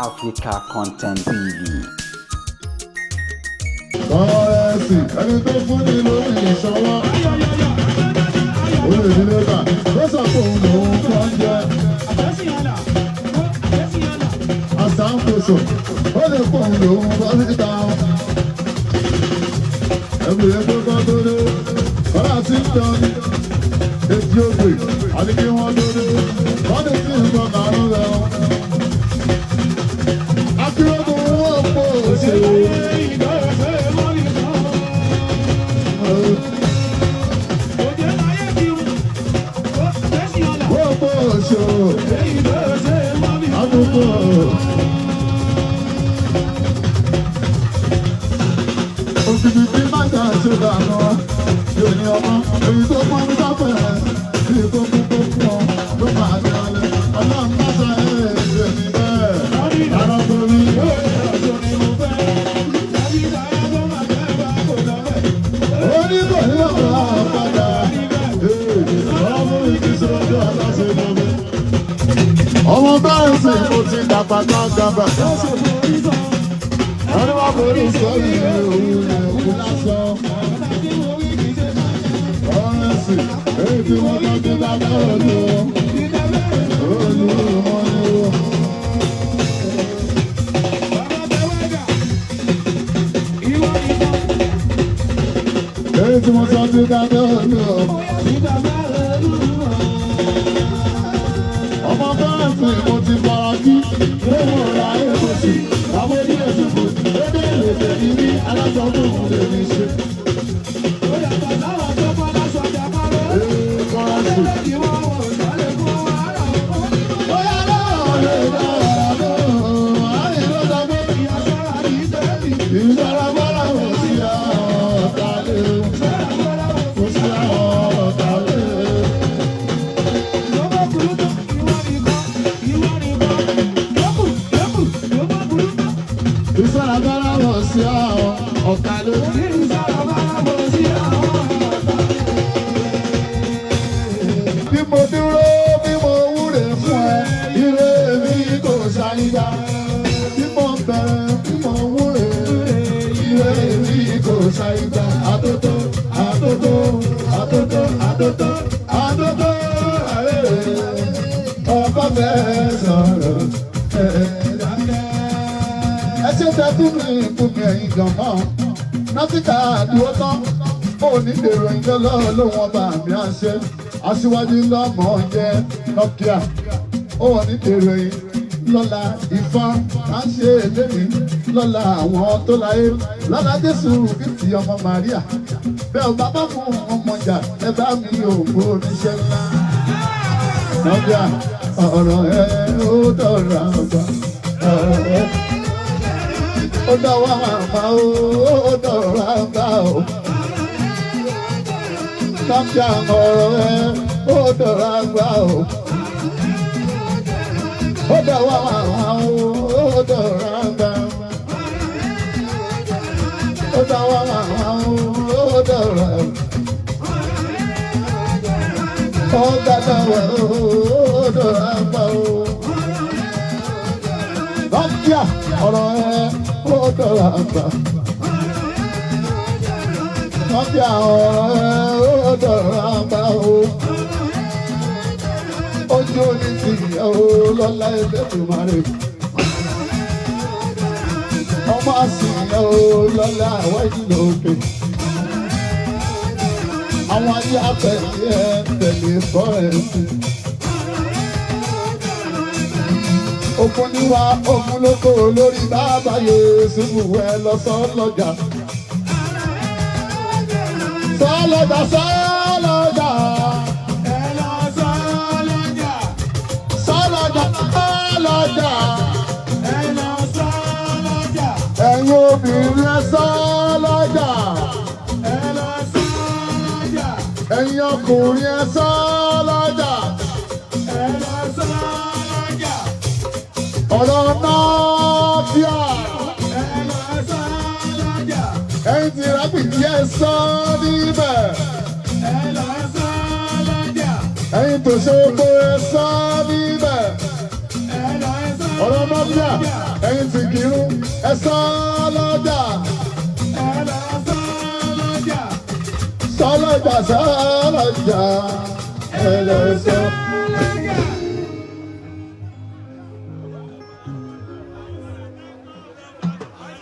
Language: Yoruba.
Africa Content TV. Kọ́rẹ́sì ẹni tó fún ni lórí ìṣọwọ́. Olè ìdílé kà ló sọ pé òun lòun kọ́ ń jẹ. Àsáǹkóso ó lè pọ̀ òun lòun bọ́ síta. Ẹ̀bùn yẹn tó kọ́ tó dé. Kọ́lá ti ń jọ ní etí ògbè àti kí wọ́n tó dé. Wọ́n lè fi nǹkan kàánú rẹ̀ wọ́n. Akérèdọ́lù wọ́n pọ̀ òṣèlú. Òkìkí tí máa jà ṣe dànù yóò ní ọmọ èyí tó pọ́n ní sáfẹ́ bí kò kúkú fún ọ ló máa ní alẹ́ ọlọ́run má sọ èdè mi bẹ́ẹ̀ ara tó rí onígbò ní ọ̀rọ̀ àpàdà ọmọ ìkíṣẹ́ ọjọ́ aláṣẹ lọ́wọ́ ọmọ báyìí sì mo ti dàgbà náà dàgbà ọdún wa borí sọ́yìn òun òun lásán ọ̀rẹ́sì èyí tí wọ́n tọ́jú dábẹ́ òdo òní wọn ni wọ́n. Èyí tí wọ́n tọ́jú dábẹ́ òdo ọmọ bẹ́ẹ̀ sì mo ti fara kí lóhùn ọ̀la èkó sí àwọn ènìyàn sì kò lédè lèdè ìrí alájọ fún òun lè ní ṣe. Bí mo dúró bí mo wúre fún ẹ, ire mi kò ṣàyíká. Bí mo bẹ̀rẹ̀ bí mo wúre, ire mi kò ṣàyíká. Àtótó, àtótó, àtótó, àtótó, àtótó, ọkọ fẹ́ sọ̀rọ̀ ẹ ṣe tẹ́tù mi kú mi ẹ̀yìn gan-an. Nọ́tíkà àdúró tán, ó ní dèrò ìjọlọ́ lóhun ọba àmì àṣẹ. Aṣíwájú lọ́mọ jẹ́ Nokia, ó wọ̀ ní dèrò yìí lọ́la Ifá á ṣe èlérí lọ́la àwọn tó láyé lọ́la Jésù Kristi ọmọ Màríà. Bẹ́ẹ̀ ò bàbá fún ọmọ ìjà ẹ bá mi ògbó oníṣẹ́ ńlá. Nokia ọ̀rọ̀ ẹ ó dọ̀rọ̀ àgbà ọ̀rọ̀ ẹ. Ó dọ̀wọ́ àmà ó dọ̀rọ̀ àgbà o. Nokia ọ̀rọ̀ ẹ ó dọ̀rọ̀ àgbà o. Ó dọ̀wọ́ àmà ó dọ̀rọ̀ àgbà. Ó dọ̀wọ́ àmà ó dọ̀rọ̀ àgbà. Ó dọ̀wọ́ ó dọ̀rọ̀ àgbà o. Nokia ọ̀rọ̀ ẹ ó dọ̀rọ̀ àgbà. Nokia ọ̀rọ̀ ẹ ó dọ̀rọ̀ àgbà o. Ojú oní ti yẹ o lọ́lá Elédùmarè. Ọmọ àsìyẹ o lọ́lá àwọn ìlú òkè. Àwọn ayé àtẹ̀lé ẹ̀ tẹ̀lé fọ́rẹ̀sì. Òkun níwá òkun lóko lórí bàbá Yésù ẹ lọ sọ́lọ́jà. Sọ́lọ́jà sọ́lọ́jà. Ẹ lọ sọ́lọ́jà. Sọ́lọ́jà sọ́lọ́jà. Ẹ lọ sọ́lọ́jà. Ẹ̀yin obìnrin ẹ sọ́lọ́jà. Ẹ lọ sọ́lọ́jà. Ẹ̀yin ọkùnrin ẹ sọ́lọ́jà. Ẹ lọ sọ́lọ́jà. Ọ̀rọ̀ Nokia. Ẹ lọ sọ́lọ́jà. Ẹ̀yin tí rábìtì ẹ sọ́ níbẹ̀. Ẹ lọ sọ́lọ́jà. Ẹ̀yin tó ṣe é kó ẹ sọ́ níbẹ̀. Ẹ lọ sọ́lọ́jà. Ọ̀rọ̀ Nokia. ẹ̀yin ti kírun ẹ sọ́lọ́jà sọ́lọ́jà ẹ lọ sọ.